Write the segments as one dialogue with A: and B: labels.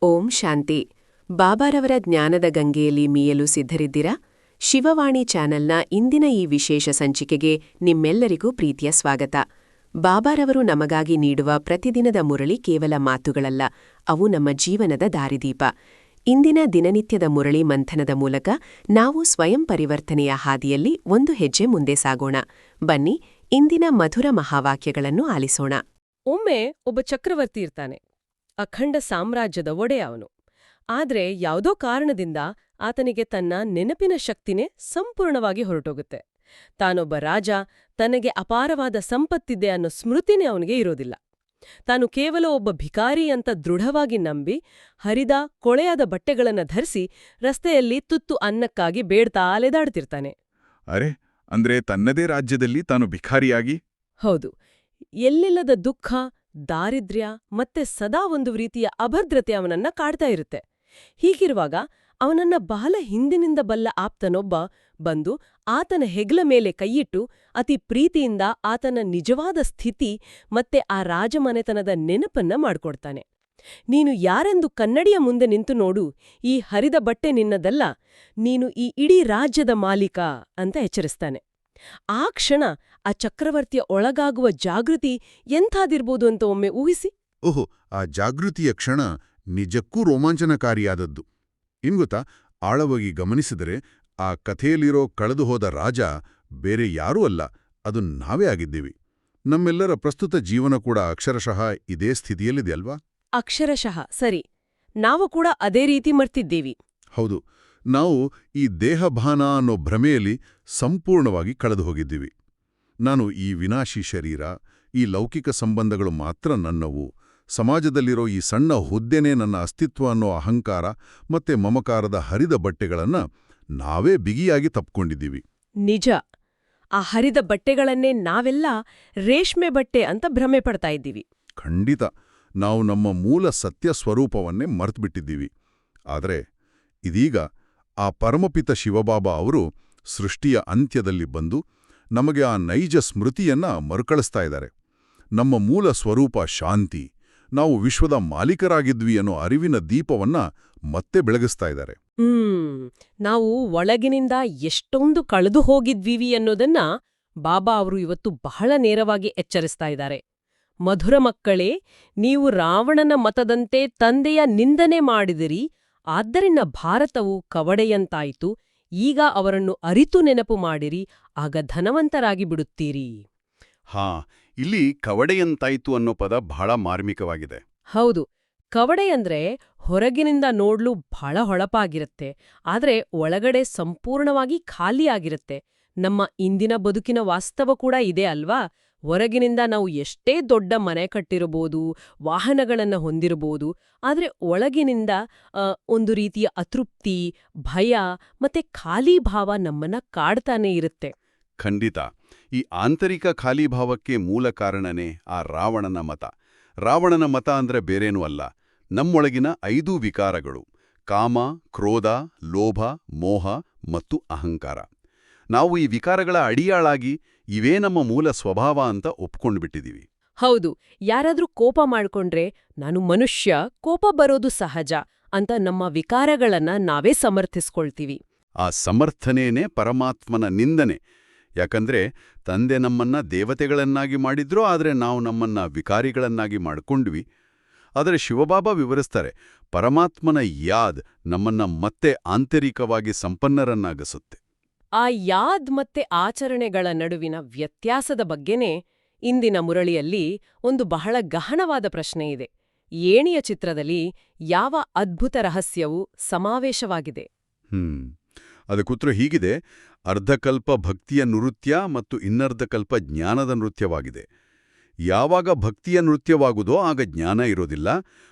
A: ಓಂ ಶಾಂತಿ. ಬಾಬಾರವರ ಜ್ಞಾನದ ಗಂಗೆಯಲ್ಲಿ ಮೀಯಲು ಸಿದ್ಧರಿದ್ದೀರಾ? ಶಿವವಾಣಿ ಚಾನೆಲ್ನ ಇಂದಿನ ಈ ವಿಶೇಷ ಸಂಚಿಕೆಗೆ ನಿಮ್ಮೆಲ್ಲರಿಗೂ ಪ್ರೀತಿಯ ಸ್ವಾಗತ. ಬಾಬಾರವರು ನಮಗಾಗಿ ನೀಡುವ ಪ್ರತಿದಿನದ ಮುರಳಿ ಕೇವಲ ಮಾತುಗಳಲ್ಲ, ಅವು ನಮ್ಮ ಜೀವನದ ದಾರಿದೀಪ. ಇಂದಿನ ದಿನನಿತ್ಯದ ಮುರಳಿ ಮಂಥನದ ಮೂಲಕ ನಾವು ಸ್ವಯಂ ಪರಿವರ್ತನೆಯ ಹಾದಿಯಲ್ಲಿ ಒಂದು ಹೆಜ್ಜೆ ಮುಂದೆ ಸಾಗೋಣ. ಬನ್ನಿ, ಇಂದಿನ ಮಧುರ ಮಹಾವಾಕ್ಯಗಳನ್ನು ಆಲಿಸೋಣ.
B: ಒಮ್ಮೆ ಒಬ್ಬ ಚಕ್ರವರ್ತಿ ಇರ್ತಾನೆ. ಅಖಂಡ ಸಾಮ್ರಾಜ್ಯದ ಒಡೆಯ ಅವನು. ಆದ್ರೆ ಯಾವುದೋ ಕಾರಣದಿಂದ ಆತನಿಗೆ ತನ್ನ ನೆನಪಿನ ಶಕ್ತಿನೇ ಸಂಪೂರ್ಣವಾಗಿ ಹೊರಟೋಗುತ್ತೆ. ತಾನೊಬ್ಬ ರಾಜ, ತನಗೆ ಅಪಾರವಾದ ಸಂಪತ್ತಿದೆ ಅನ್ನೋ ಸ್ಮೃತಿನೇ ಅವನಿಗೆ ಇರೋದಿಲ್ಲ. ತಾನು ಕೇವಲ ಒಬ್ಬ ಭಿಕಾರಿ ಅಂತ ದೃಢವಾಗಿ ನಂಬಿ ಹರಿದ ಕೊಳೆಯಾದ ಬಟ್ಟೆಗಳನ್ನ ಧರಿಸಿ ರಸ್ತೆಯಲ್ಲಿ ತುತ್ತು ಅನ್ನಕ್ಕಾಗಿ ಬೇಡ್ತಾ ಅಲೆದಾಡ್ತಿರ್ತಾನೆ.
C: ಅರೆ, ಅಂದ್ರೆ ತನ್ನದೇ ರಾಜ್ಯದಲ್ಲಿ ತಾನು ಭಿಕಾರಿಯಾಗಿ?
B: ಹೌದು. ಎಲ್ಲಿಲ್ಲದ ದುಃಖ, ದಾರಿದ್ರ್ಯ ಮತ್ತೆ ಸದಾ ಒಂದು ರೀತಿಯ ಅಭದ್ರತೆ ಅವನನ್ನ ಕಾಡ್ತಾ ಇರುತ್ತೆ. ಹೀಗಿರುವಾಗ ಅವನನ್ನ ಬಹಳ ಹಿಂದಿನಿಂದ ಬಲ್ಲ ಆಪ್ತನೊಬ್ಬ ಬಂದು ಆತನ ಹೆಗಲ ಮೇಲೆ ಕೈಯಿಟ್ಟು ಅತಿ ಪ್ರೀತಿಯಿಂದ ಆತನ ನಿಜವಾದ ಸ್ಥಿತಿ ಮತ್ತೆ ಆ ರಾಜಮನೆತನದ ನೆನಪನ್ನ ಮಾಡ್ಕೊಡ್ತಾನೆ. ನೀನು ಯಾರೆಂದು ಕನ್ನಡಿಯ ಮುಂದೆ ನಿಂತು ನೋಡು, ಈ ಹರಿದ ಬಟ್ಟೆ ನಿನ್ನದಲ್ಲ, ನೀನು ಈ ಇಡೀ ರಾಜ್ಯದ ಮಾಲೀಕ ಅಂತ ಎಚ್ಚರಿಸ್ತಾನೆ. ಆ ಕ್ಷಣ ಆ ಚಕ್ರವರ್ತಿಯ ಒಳಗಾಗುವ ಜಾಗೃತಿ ಎಂಥಾದಿರ್ಬೋದು ಅಂತ ಒಮ್ಮೆ ಊಹಿಸಿ.
C: ಓಹೋ, ಆ ಜಾಗೃತಿಯ ಕ್ಷಣ ನಿಜಕ್ಕೂ ರೋಮಾಂಚನಕಾರಿಯಾದದ್ದು. ಇನ್ಗೊತ್ತಾ, ಆಳವಾಗಿ ಗಮನಿಸಿದರೆ ಆ ಕಥೆಯಲ್ಲಿರೋ ಕಳೆದುಹೋದ ರಾಜ ಬೇರೆ ಯಾರೂ ಅಲ್ಲ, ಅದು ನಾವೇ ಆಗಿದ್ದೀವಿ. ನಮ್ಮೆಲ್ಲರ ಪ್ರಸ್ತುತ ಜೀವನ ಕೂಡ ಅಕ್ಷರಶಃ ಇದೇ ಸ್ಥಿತಿಯಲ್ಲಿದೆ ಅಲ್ವಾ?
B: ಅಕ್ಷರಶಃ ಸರಿ. ನಾವು ಕೂಡ ಅದೇ ರೀತಿ ಮರ್ತಿದ್ದೀವಿ.
C: ಹೌದು, ನಾವು ಈ ದೇಹಭಾನ ಅನ್ನೋ ಭ್ರಮೆಯಲ್ಲಿ ಸಂಪೂರ್ಣವಾಗಿ ಕಳೆದು ಹೋಗಿದ್ದೀವಿ. ನಾನು ಈ ವಿನಾಶಿ ಶರೀರ, ಈ ಲೌಕಿಕ ಸಂಬಂಧಗಳು ಮಾತ್ರ ನನ್ನವು, ಸಮಾಜದಲ್ಲಿರೋ ಈ ಸಣ್ಣ ಹುದ್ದೆನೇ ನನ್ನ ಅಸ್ತಿತ್ವ ಅನ್ನೋ ಅಹಂಕಾರ ಮತ್ತೆ ಮಮಕಾರದ ಹರಿದ ಬಟ್ಟೆಗಳನ್ನ ನಾವೇ ಬಿಗಿಯಾಗಿ ತಪ್ಕೊಂಡಿದ್ದೀವಿ.
B: ನಿಜ. ಆ ಹರಿದ ಬಟ್ಟೆಗಳನ್ನೇ ನಾವೆಲ್ಲ ರೇಷ್ಮೆ ಬಟ್ಟೆ ಅಂತ ಭ್ರಮೆ ಪಡ್ತಾ ಇದ್ದೀವಿ.
C: ಖಂಡಿತ, ನಾವು ನಮ್ಮ ಮೂಲ ಸತ್ಯ ಸ್ವರೂಪವನ್ನೇ ಮರೆತುಬಿಟ್ಟಿದ್ದೀವಿ. ಆದರೆ ಇದೀಗ ಆ ಪರಮಪಿತ ಶಿವಬಾಬಾ ಅವರು ಸೃಷ್ಟಿಯ ಅಂತ್ಯದಲ್ಲಿ ಬಂದು ನಮಗೆ ಆ ನೈಜ ಸ್ಮೃತಿಯನ್ನ ಮರುಕಳಿಸ್ತಾ ಇದ್ದಾರೆ. ನಮ್ಮ ಮೂಲ ಸ್ವರೂಪ ಶಾಂತಿ, ನಾವು ವಿಶ್ವದ ಮಾಲೀಕರಾಗಿದ್ವಿ ಅನ್ನೋ ಅರಿವಿನ ದೀಪವನ್ನ ಮತ್ತೆ ಬೆಳಗಿಸ್ತಾ ಇದ್ದಾರೆ.
B: ನಾವು ಒಳಗಿನಿಂದ ಎಷ್ಟೊಂದು ಕಳೆದು ಹೋಗಿದ್ವಿವಿ ಅನ್ನೋದನ್ನ ಬಾಬಾ ಅವರು ಇವತ್ತು ಬಹಳ ನೇರವಾಗಿ ಎಚ್ಚರಿಸ್ತಾ ಇದ್ದಾರೆ. ಮಧುರ ಮಕ್ಕಳೇ, ನೀವು ರಾವಣನ ಮತದಂತೆ ತಂದೆಯ ನಿಂದನೆ ಮಾಡಿದಿರಿ, ಆದ್ದರಿಂದ ಭಾರತವು ಕವಡೆಯಂತಾಯಿತು. ಈಗ ಅವರನ್ನು ಅರಿತು ನೆನಪು ಮಾಡಿರಿ, ಆಗ ಧನವಂತರಾಗಿ ಬಿಡುತ್ತೀರಿ.
D: ಇಲ್ಲಿ ಕವಡೆಯಂತಾಯ್ತು ಅನ್ನೋ ಪದ ಬಹಳ ಮಾರ್ಮಿಕವಾಗಿದೆ.
B: ಹೌದು. ಕವಡೆಯಂದ್ರೆ ಹೊರಗಿನಿಂದ ನೋಡ್ಲು ಬಹಳ ಹೊಳಪಾಗಿರುತ್ತೆ, ಆದ್ರೆ ಒಳಗಡೆ ಸಂಪೂರ್ಣವಾಗಿ ಖಾಲಿಯಾಗಿರುತ್ತೆ. ನಮ್ಮ ಇಂದಿನ ಬದುಕಿನ ವಾಸ್ತವ ಕೂಡ ಇದೆ ಅಲ್ವಾ? ಹೊರಗಿನಿಂದ ನಾವು ಎಷ್ಟೇ ದೊಡ್ಡ ಮನೆ ಕಟ್ಟಿರಬಹುದು, ವಾಹನಗಳನ್ನ ಹೊಂದಿರಬಹುದು, ಆದ್ರೆ ಒಳಗಿನಿಂದ ಒಂದು ರೀತಿಯ ಅತೃಪ್ತಿ, ಭಯ ಮತ್ತೆ ಖಾಲಿ ಭಾವ ನಮ್ಮನ್ನ ಕಾಡ್ತಾನೇ ಇರುತ್ತೆ.
D: ಖಂಡಿತ. ಈ ಆಂತರಿಕ ಖಾಲಿಭಾವಕ್ಕೆ ಮೂಲ ಕಾರಣನೇ ಆ ರಾವಣನ ಮತ. ರಾವಣನ ಮತ ಅಂದ್ರೆ ಬೇರೇನೂ ಅಲ್ಲ, ನಮ್ಮೊಳಗಿನ 5 ವಿಕಾರಗಳು: ಕಾಮ, ಕ್ರೋಧ, ಲೋಭ, ಮೋಹ ಮತ್ತು ಅಹಂಕಾರ. ನಾವು ಈ ವಿಕಾರಗಳ ಅಡಿಯಾಳಾಗಿ ಇವೇ ನಮ್ಮ ಮೂಲ ಸ್ವಭಾವ ಅಂತ ಒಪ್ಕೊಂಡ್ಬಿಟ್ಟಿದೀವಿ.
B: ಹೌದು. ಯಾರಾದ್ರೂ ಕೋಪ ಮಾಡ್ಕೊಂಡ್ರೆ ನಾನು ಮನುಷ್ಯ, ಕೋಪ ಬರೋದು ಸಹಜ ಅಂತ ನಮ್ಮ ವಿಕಾರಗಳನ್ನ ನಾವೇ ಸಮರ್ಥಿಸ್ಕೊಳ್ತೀವಿ.
D: ಆ ಸಮರ್ಥನೇನೇ ಪರಮಾತ್ಮನ ನಿಂದನೆ. ಯಾಕಂದ್ರೆ ತಂದೆ ನಮ್ಮನ್ನ ದೇವತೆಗಳನ್ನಾಗಿ ಮಾಡಿದ್ರೋ, ಆದ್ರೆ ನಾವು ನಮ್ಮನ್ನ ವಿಕಾರಿಗಳನ್ನಾಗಿ ಮಾಡ್ಕೊಂಡ್ವಿ. ಆದರೆ ಶಿವಬಾಬಾ ವಿವರಿಸ್ತಾರೆ, ಪರಮಾತ್ಮನ ಯಾದ್ ನಮ್ಮನ್ನ ಮತ್ತೆ ಆಂತರಿಕವಾಗಿ ಸಂಪನ್ನರನ್ನಾಗಿಸುತ್ತೆ.
B: ಆ ಯಾದ್ ಮತ್ತೆ ಆಚರಣೆಗಳ ನಡುವಿನ ವ್ಯತ್ಯಾಸದ ಬಗ್ಗೆನೇ ಇಂದಿನ ಮುರಳಿಯಲ್ಲಿ ಒಂದು ಬಹಳ ಗಹನವಾದ ಪ್ರಶ್ನೆ ಇದೆ. ಏಣಿಯ ಚಿತ್ರದಲ್ಲಿ ಯಾವ ಅದ್ಭುತ ರಹಸ್ಯವು ಸಮಾವೇಶವಾಗಿದೆ?
D: ಅದಕ್ಕುತ್ತರ ಹೀಗಿದೆ: ಅರ್ಧಕಲ್ಪ ಭಕ್ತಿಯ ನೃತ್ಯ ಮತ್ತು ಇನ್ನರ್ಧಕಲ್ಪ ಜ್ಞಾನದ ನೃತ್ಯವಾಗಿದೆ. ಯಾವಾಗ ಭಕ್ತಿಯ ನೃತ್ಯವಾಗುವುದೋ ಆಗ ಜ್ಞಾನ ಇರೋದಿಲ್ಲ,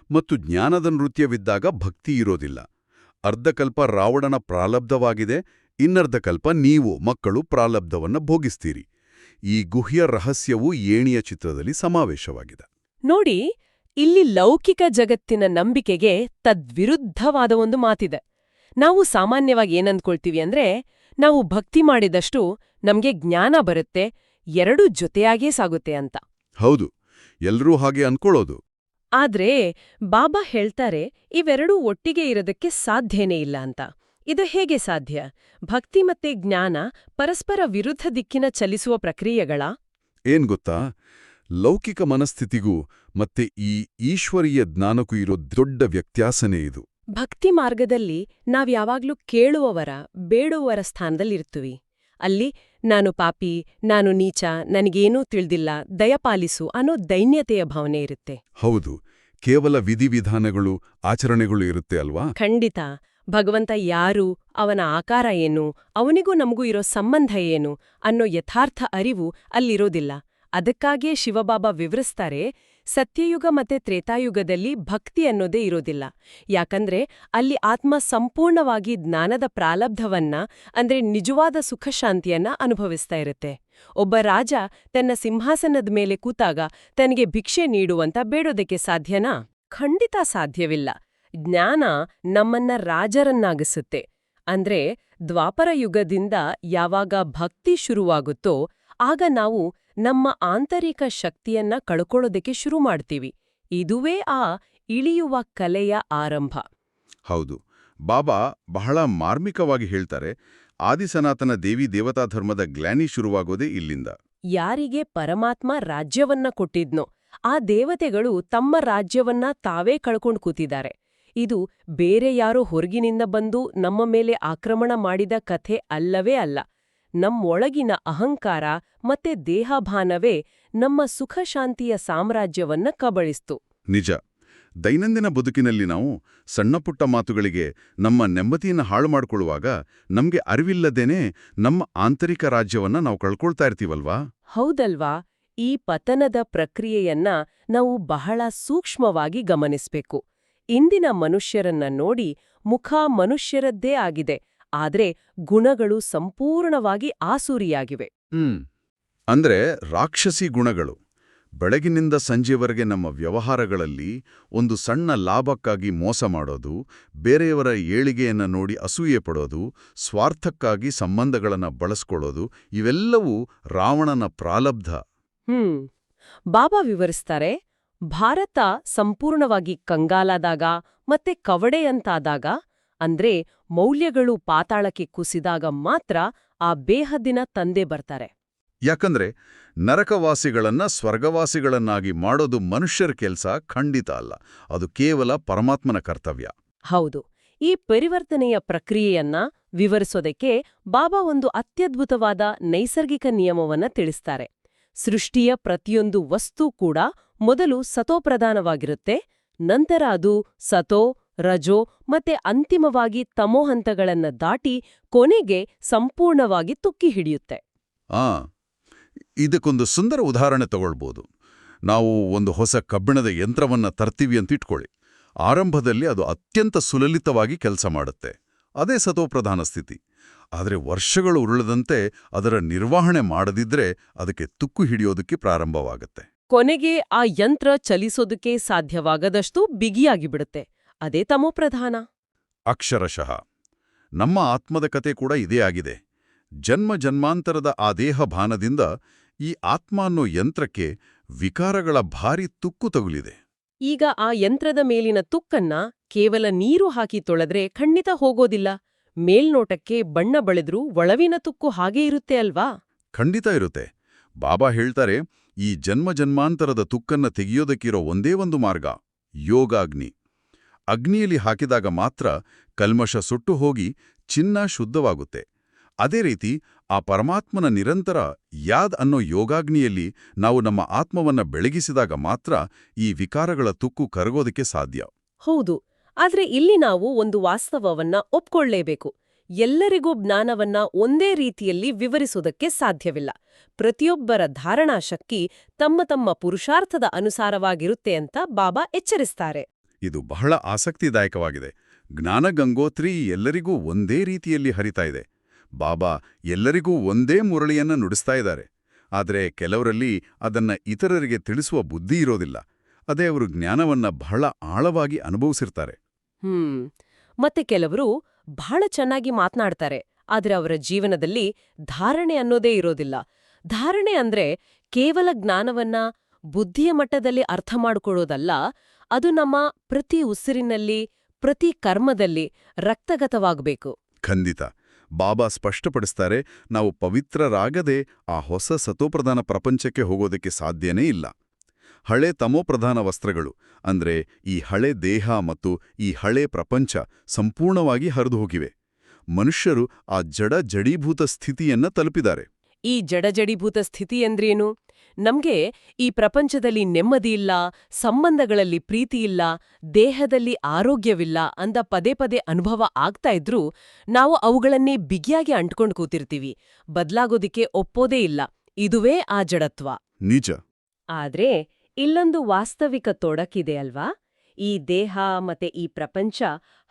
D: ಮತ್ತು ಜ್ಞಾನದ ನೃತ್ಯವಿದ್ದಾಗ ಭಕ್ತಿ ಇರೋದಿಲ್ಲ. ಅರ್ಧಕಲ್ಪ ರಾವಣನ ಪ್ರಾಲಬ್ಧವಾಗಿದೆ, ಇನ್ನರ್ಧಕಲ್ಪ ನೀವು ಮಕ್ಕಳು ಪ್ರಾಲಬ್ಧವನ್ನ ಭೋಗಿಸ್ತೀರಿ. ಈ ಗುಹ್ಯ ರಹಸ್ಯವು ಏಣಿಯ ಚಿತ್ರದಲ್ಲಿ ಸಮಾವೇಶವಾಗಿದೆ.
B: ನೋಡಿ, ಇಲ್ಲಿ ಲೌಕಿಕ ಜಗತ್ತಿನ ನಂಬಿಕೆಗೆ ತದ್ವಿರುದ್ಧವಾದ ಒಂದು ಮಾತಿದೆ. ನಾವು ಸಾಮಾನ್ಯವಾಗಿ ಏನಂದ್ಕೊಳ್ತೀವಿ ಅಂದ್ರೆ, ನಾವು ಭಕ್ತಿ ಮಾಡಿದಷ್ಟು ನಮ್ಗೆ ಜ್ಞಾನ ಬರುತ್ತೆ, ಎರಡೂ ಜೊತೆಯಾಗೇ ಸಾಗುತ್ತೆ ಅಂತ.
D: ಹೌದು, ಎಲ್ರೂ ಹಾಗೆ ಅನ್ಕೊಳ್ಳೋದು.
B: ಆದ್ರೆ ಬಾಬಾ ಹೇಳ್ತಾರೆ ಇವೆರಡೂ ಒಟ್ಟಿಗೆ ಇರೋದಕ್ಕೆ ಸಾಧ್ಯನೇ ಇಲ್ಲ ಅಂತ. ಇದು ಹೇಗೆ ಸಾಧ್ಯ? ಭಕ್ತಿ ಮತ್ತೆ ಜ್ಞಾನ ಪರಸ್ಪರ ವಿರುದ್ಧ ದಿಕ್ಕಿನ ಚಲಿಸುವ ಪ್ರಕ್ರಿಯೆಗಳಾ?
D: ಏನ್ ಗೊತ್ತಾ, ಲೌಕಿಕ ಮನಸ್ಥಿತಿಗೂ ಮತ್ತೆ ಈ ಈಶ್ವರೀಯ ಜ್ಞಾನಕ್ಕೂ ಇರೋ ದೊಡ್ಡ ವ್ಯತ್ಯಾಸನೇ ಇದು.
B: ಭಕ್ತಿ ಮಾರ್ಗದಲ್ಲಿ ನಾವ್ಯಾವಾಗ್ಲೂ ಕೇಳುವವರ ಬೇಡುವವರ ಸ್ಥಾನದಲ್ಲಿರ್ತೀವಿ. ಅಲ್ಲಿ ನಾನು ಪಾಪಿ, ನಾನು ನೀಚ, ನನಗೇನೂ ತಿಳಿದಿಲ್ಲ, ದಯಪಾಲಿಸು ಅನ್ನೋ ದೈನ್ಯತೆಯ ಭಾವನೆ ಇರುತ್ತೆ.
D: ಹೌದು, ಕೇವಲ ವಿಧಿವಿಧಾನಗಳು, ಆಚರಣೆಗಳು ಇರುತ್ತೆ ಅಲ್ವಾ?
B: ಖಂಡಿತ. ಭಗವಂತ ಯಾರು, ಅವನ ಆಕಾರ ಏನು, ಅವನಿಗೂ ನಮಗೂ ಇರೋ ಸಂಬಂಧ ಏನು ಅನ್ನೋ ಯಥಾರ್ಥ ಅರಿವು ಅಲ್ಲಿರೋದಿಲ್ಲ. ಅದಕ್ಕಾಗಿಯೇ ಶಿವಬಾಬಾ ವಿವರಿಸ್ತಾರೆ, ಸತ್ಯಯುಗ ಮತ್ತೆ ತ್ರೇತಾಯುಗದಲ್ಲಿ ಭಕ್ತಿ ಅನ್ನೋದೇ ಇರೋದಿಲ್ಲ. ಯಾಕಂದ್ರೆ ಅಲ್ಲಿ ಆತ್ಮ ಸಂಪೂರ್ಣವಾಗಿ ಜ್ಞಾನದ ಪ್ರಾಲಬ್ಧವನ್ನ ಅಂದ್ರೆ ನಿಜವಾದ ಸುಖಶಾಂತಿಯನ್ನ ಅನುಭವಿಸ್ತಾ ಇರುತ್ತೆ. ಒಬ್ಬ ರಾಜ ತನ್ನ ಸಿಂಹಾಸನದ ಮೇಲೆ ಕೂತಾಗ ತನಗೆ ಭಿಕ್ಷೆ ನೀಡುವಂತ ಬೇಡೋದಕ್ಕೆ ಸಾಧ್ಯನಾ? ಖಂಡಿತ ಸಾಧ್ಯವಿಲ್ಲ. ಜ್ಞಾನ ನಮ್ಮನ್ನ ರಾಜರನ್ನಾಗಿಸುತ್ತೆ. ಅಂದ್ರೆ ದ್ವಾಪರ ಯುಗದಿಂದ ಯಾವಾಗ ಭಕ್ತಿ ಶುರುವಾಗುತ್ತೋ ಆಗ ನಾವು ನಮ್ಮ ಆಂತರಿಕ ಶಕ್ತಿಯನ್ನ ಕಳ್ಕೊಳ್ಳೋದಕ್ಕೆ ಶುರು ಮಾಡ್ತೀವಿ. ಇದುವೇ ಆ ಇಳಿಯುವ ಕಲೆಯ ಆರಂಭ.
C: ಹೌದು, ಬಾಬಾ ಬಹಳ ಮಾರ್ಮಿಕವಾಗಿ ಹೇಳ್ತಾರೆ, ಆದಿಸನಾತನ ದೇವಿ ದೇವತಾ ಧರ್ಮದ ಗ್ಲಾನಿ ಶುರುವಾಗೋದೇ ಇಲ್ಲಿಂದ.
B: ಯಾರಿಗೆ ಪರಮಾತ್ಮ ರಾಜ್ಯವನ್ನ ಕೊಟ್ಟಿದ್ನೋ ಆ ದೇವತೆಗಳು ತಮ್ಮ ರಾಜ್ಯವನ್ನ ತಾವೇ ಕಳ್ಕೊಂಡು ಕೂತಿದ್ದಾರೆ. ಇದು ಬೇರೆ ಯಾರೋ ಹೊರಗಿನಿಂದ ಬಂದು ನಮ್ಮ ಮೇಲೆ ಆಕ್ರಮಣ ಮಾಡಿದ ಕಥೆ ಅಲ್ಲವೇ ಅಲ್ಲ. ನಮ್ಮೊಳಗಿನ ಅಹಂಕಾರ ಮತ್ತೆ ದೇಹಭಾನವೇ ನಮ್ಮ ಸುಖಶಾಂತಿಯ ಸಾಮ್ರಾಜ್ಯವನ್ನ ಕಬಳಿಸ್ತು.
C: ನಿಜ, ದೈನಂದಿನ ಬದುಕಿನಲ್ಲಿ ನಾವು ಸಣ್ಣಪುಟ್ಟ ಮಾತುಗಳಿಗೆ ನಮ್ಮ ನೆಮ್ಮದಿಯನ್ನು ಹಾಳು ಮಾಡಿಕೊಳ್ಳುವಾಗ ನಮ್ಗೆ ಅರಿವಿಲ್ಲದೇನೆ ನಮ್ಮ ಆಂತರಿಕ ರಾಜ್ಯವನ್ನ ನಾವು ಕಳ್ಕೊಳ್ತಾ ಇರ್ತೀವಲ್ವಾ?
B: ಹೌದಲ್ವಾ? ಈ ಪತನದ ಪ್ರಕ್ರಿಯೆಯನ್ನ ನಾವು ಬಹಳ ಸೂಕ್ಷ್ಮವಾಗಿ ಗಮನಿಸ್ಬೇಕು. ಇಂದಿನ ಮನುಷ್ಯರನ್ನ ನೋಡಿ ಮುಖ ಮನುಷ್ಯರದ್ದೇ ಆಗಿದೆ, ಆದ್ರೆ ಗುಣಗಳು ಸಂಪೂರ್ಣವಾಗಿ ಆಸೂರಿಯಾಗಿವೆ.
C: ಅಂದ್ರೆ ರಾಕ್ಷಸಿ ಗುಣಗಳು. ಬೆಳಗಿನಿಂದ ಸಂಜೆವರೆಗೆ ನಮ್ಮ ವ್ಯವಹಾರಗಳಲ್ಲಿ ಒಂದು ಸಣ್ಣ ಲಾಭಕ್ಕಾಗಿ ಮೋಸ ಮಾಡೋದು, ಬೇರೆಯವರ ಏಳಿಗೆಯನ್ನ ನೋಡಿ ಅಸೂಯೆ ಪಡೋದು, ಸ್ವಾರ್ಥಕ್ಕಾಗಿ ಸಂಬಂಧಗಳನ್ನ ಬಳಸ್ಕೊಳ್ಳೋದು, ಇವೆಲ್ಲವೂ ರಾವಣನ ಪ್ರಾಲಬ್ಧ.
B: ಬಾಬಾ ವಿವರಿಸ್ತಾರೆ, ಭಾರತ ಸಂಪೂರ್ಣವಾಗಿ ಕಂಗಾಲಾದಾಗ ಮತ್ತೆ ಕವಡೆಯಂತಾದಾಗ, ಅಂದ್ರೆ ಮೌಲ್ಯಗಳು ಪಾತಾಳಕ್ಕೆ ಕುಸಿದಾಗ ಮಾತ್ರ ಆ ಬೇಹದ್ದಿನ ತಂದೆ ಬರ್ತಾರೆ.
C: ಯಾಕಂದ್ರೆ ನರಕವಾಸಿಗಳನ್ನ ಸ್ವರ್ಗವಾಸಿಗಳನ್ನಾಗಿ ಮಾಡೋದು ಮನುಷ್ಯರ ಕೆಲ್ಸ ಖಂಡಿತ ಅಲ್ಲ, ಅದು ಕೇವಲ ಪರಮಾತ್ಮನ ಕರ್ತವ್ಯ.
B: ಹೌದು. ಈ ಪರಿವರ್ತನೆಯ ಪ್ರಕ್ರಿಯೆಯನ್ನ ವಿವರಿಸೋದಕ್ಕೆ ಬಾಬಾ ಒಂದು ಅತ್ಯದ್ಭುತವಾದ ನೈಸರ್ಗಿಕ ನಿಯಮವನ್ನ ತಿಳಿಸ್ತಾರೆ. ಸೃಷ್ಟಿಯ ಪ್ರತಿಯೊಂದು ವಸ್ತು ಕೂಡ ಮೊದಲು ಸತೋಪ್ರಧಾನವಾಗಿರುತ್ತೆ, ನಂತರ ಅದು ಸತೋ, ರಜೋ ಮತ್ತೆ ಅಂತಿಮವಾಗಿ ತಮೋ ಹಂತಗಳನ್ನ ದಾಟಿ ಕೊನೆಗೆ ಸಂಪೂರ್ಣವಾಗಿ ತುಕ್ಕಿ ಹಿಡಿಯುತ್ತೆ.
C: ಇದಕ್ಕೊಂದು ಸುಂದರ ಉದಾಹರಣೆ ತಗೊಳ್ಬೋದು. ನಾವು ಒಂದು ಹೊಸ ಕಬ್ಬಿಣದ ಯಂತ್ರವನ್ನ ತರ್ತೀವಿ ಅಂತ ಇಟ್ಕೊಳ್ಳಿ. ಆರಂಭದಲ್ಲಿ ಅದು ಅತ್ಯಂತ ಸುಲಲಿತವಾಗಿ ಕೆಲಸ ಮಾಡುತ್ತೆ, ಅದೇ ಸತೋಪ್ರಧಾನ ಸ್ಥಿತಿ. ಆದರೆ ವರ್ಷಗಳು ಉರುಳದಂತೆ ಅದರ ನಿರ್ವಹಣೆ ಮಾಡದಿದ್ರೆ ಅದಕ್ಕೆ ತುಕ್ಕು ಹಿಡಿಯೋದಕ್ಕೆ ಪ್ರಾರಂಭವಾಗುತ್ತೆ.
B: ಕೊನೆಗೆ ಆ ಯಂತ್ರ ಚಲಿಸೋದಕ್ಕೆ ಸಾಧ್ಯವಾಗದಷ್ಟು ಬಿಗಿಯಾಗಿ ಬಿಡುತ್ತೆ, ಅದೇ ತಮೋಪ್ರಧಾನ.
C: ಅಕ್ಷರಶಃ ನಮ್ಮ ಆತ್ಮದ ಕತೆ ಕೂಡ ಇದೇ ಆಗಿದೆ. ಜನ್ಮ ಜನ್ಮಾಂತರದ ಆ ದೇಹಭಾನದಿಂದ ಈ ಆತ್ಮ ಅನ್ನೋ ಯಂತ್ರಕ್ಕೆ ವಿಕಾರಗಳ ಭಾರಿ ತುಕ್ಕು ತಗುಲಿದೆ.
B: ಈಗ ಆ ಯಂತ್ರದ ಮೇಲಿನ ತುಕ್ಕನ್ನ ಕೇವಲ ನೀರು ಹಾಕಿ ತೊಳೆದ್ರೆ ಖಂಡಿತ ಹೋಗೋದಿಲ್ಲ. ಮೇಲ್ನೋಟಕ್ಕೆ ಬಣ್ಣ ಬಳಿದ್ರೂ ಒಳವಿನ ತುಕ್ಕು ಹಾಗೇ ಇರುತ್ತೆ ಅಲ್ವಾ?
C: ಖಂಡಿತ ಇರುತ್ತೆ. ಬಾಬಾ ಹೇಳ್ತಾರೆ, ಈ ಜನ್ಮ ಜನ್ಮಾಂತರದ ತುಕ್ಕನ್ನ ತೆಗೆಯೋದಕ್ಕಿರೋ ಒಂದೇ ಒಂದು ಮಾರ್ಗ ಯೋಗಾಗ್ನಿ. ಅಗ್ನಿಯಲ್ಲಿ ಹಾಕಿದಾಗ ಮಾತ್ರ ಕಲ್ಮಶ ಸುಟ್ಟು ಹೋಗಿ ಚಿನ್ನ ಶುದ್ಧವಾಗುತ್ತೆ. ಅದೇ ರೀತಿ ಆ ಪರಮಾತ್ಮನ ನಿರಂತರ ಯಾದ್ ಅನ್ನೋ ಯೋಗಾಗ್ನಿಯಲ್ಲಿ ನಾವು ನಮ್ಮ ಆತ್ಮವನ್ನ ಬೆಳಗಿಸಿದಾಗ ಮಾತ್ರ ಈ ವಿಕಾರಗಳ ತುಕ್ಕು ಕರಗೋದಕ್ಕೆ ಸಾಧ್ಯ.
B: ಹೌದು. ಆದ್ರೆ ಇಲ್ಲಿ ನಾವು ಒಂದು ವಾಸ್ತವವನ್ನ ಒಪ್ಕೊಳ್ಳೇಬೇಕು. ಎಲ್ಲರಿಗೂ ಜ್ಞಾನವನ್ನ ಒಂದೇ ರೀತಿಯಲ್ಲಿ ವಿವರಿಸೋದಕ್ಕೆ ಸಾಧ್ಯವಿಲ್ಲ. ಪ್ರತಿಯೊಬ್ಬರ ಧಾರಣಾಶಕ್ತಿ ತಮ್ಮ ತಮ್ಮ ಪುರುಷಾರ್ಥದ ಅನುಸಾರವಾಗಿರುತ್ತೆ ಅಂತ ಬಾಬಾ ಎಚ್ಚರಿಸ್ತಾರೆ.
C: ಇದು ಬಹಳ ಆಸಕ್ತಿದಾಯಕವಾಗಿದೆ. ಜ್ಞಾನಗಂಗೋತ್ರಿ ಎಲ್ಲರಿಗೂ ಒಂದೇ ರೀತಿಯಲ್ಲಿ ಹರಿತಾ ಇದೆ. ಬಾಬಾ ಎಲ್ಲರಿಗೂ ಒಂದೇ ಮುರಳಿಯನ್ನ ನುಡಿಸ್ತಾ ಇದ್ದಾರೆ. ಆದರೆ ಕೆಲವರಲ್ಲಿ ಅದನ್ನ ಇತರರಿಗೆ ತಿಳಿಸುವ ಬುದ್ಧಿ ಇರೋದಿಲ್ಲ. ಅದೇ ಅವರು ಜ್ಞಾನವನ್ನ ಬಹಳ ಆಳವಾಗಿ ಅನುಭವಿಸಿರ್ತಾರೆ.
B: ಮತ್ತೆ ಕೆಲವರು ಬಹಳ ಚೆನ್ನಾಗಿ ಮಾತನಾಡ್ತಾರೆ, ಆದ್ರೆ ಅವರ ಜೀವನದಲ್ಲಿ ಧಾರಣೆ ಅನ್ನೋದೇ ಇರೋದಿಲ್ಲ. ಧಾರಣೆ ಅಂದ್ರೆ ಕೇವಲ ಜ್ಞಾನವನ್ನ ಬುದ್ಧಿಯ ಮಟ್ಟದಲ್ಲಿ ಅರ್ಥ ಮಾಡಿಕೊಳ್ಳೋದಲ್ಲ, ಅದು ನಮ್ಮ ಪ್ರತಿ ಉಸಿರಿನಲ್ಲಿ, ಪ್ರತಿ ಕರ್ಮದಲ್ಲಿ ರಕ್ತಗತವಾಗಬೇಕು.
D: ಖಂಡಿತ. ಬಾಬಾ ಸ್ಪಷ್ಟಪಡಿಸ್ತಾರೆ, ನಾವು ಪವಿತ್ರರಾಗದೆ ಆ ಹೊಸ ಸತೋಪ್ರಧಾನ ಪ್ರಪಂಚಕ್ಕೆ ಹೋಗೋದಕ್ಕೆ ಸಾಧ್ಯನೇ ಇಲ್ಲ. ಹಳೆ ತಮೋಪ್ರಧಾನ ವಸ್ತ್ರಗಳು ಅಂದ್ರೆ ಈ ಹಳೆ ದೇಹ ಮತ್ತು ಈ ಹಳೆ ಪ್ರಪಂಚ ಸಂಪೂರ್ಣವಾಗಿ ಹರಿದು ಹೋಗಿವೆ. ಮನುಷ್ಯರು ಆ ಜಡೀಭೂತ ಸ್ಥಿತಿಯನ್ನ ತಲುಪಿದ್ದಾರೆ.
B: ಈ ಜಡಜಡೀಭೂತ ಸ್ಥಿತಿ ಎಂದ್ರೇನು? ನಮ್ಗೆ ಈ ಪ್ರಪಂಚದಲ್ಲಿ ನೆಮ್ಮದಿಯಿಲ್ಲ, ಸಂಬಂಧಗಳಲ್ಲಿ ಪ್ರೀತಿಯಿಲ್ಲ, ದೇಹದಲ್ಲಿ ಆರೋಗ್ಯವಿಲ್ಲ ಅಂದ ಪದೇ ಪದೇ ಅನುಭವ ಆಗ್ತಾ ಇದ್ರೂ ನಾವು ಅವುಗಳನ್ನೇ ಬಿಗಿಯಾಗಿ ಅಂಟ್ಕೊಂಡು ಕೂತಿರ್ತೀವಿ. ಬದ್ಲಾಗೋದಿಕ್ಕೆ ಒಪ್ಪೋದೇ ಇಲ್ಲ. ಇದುವೇ ಆ ಜಡತ್ವ.
D: ನಿಜ.
B: ಆದ್ರೆ ಇಲ್ಲೊಂದು ವಾಸ್ತವಿಕ ತೊಡಕಿದೆ ಅಲ್ವಾ? ಈ ದೇಹ ಮತ್ತೆ ಈ ಪ್ರಪಂಚ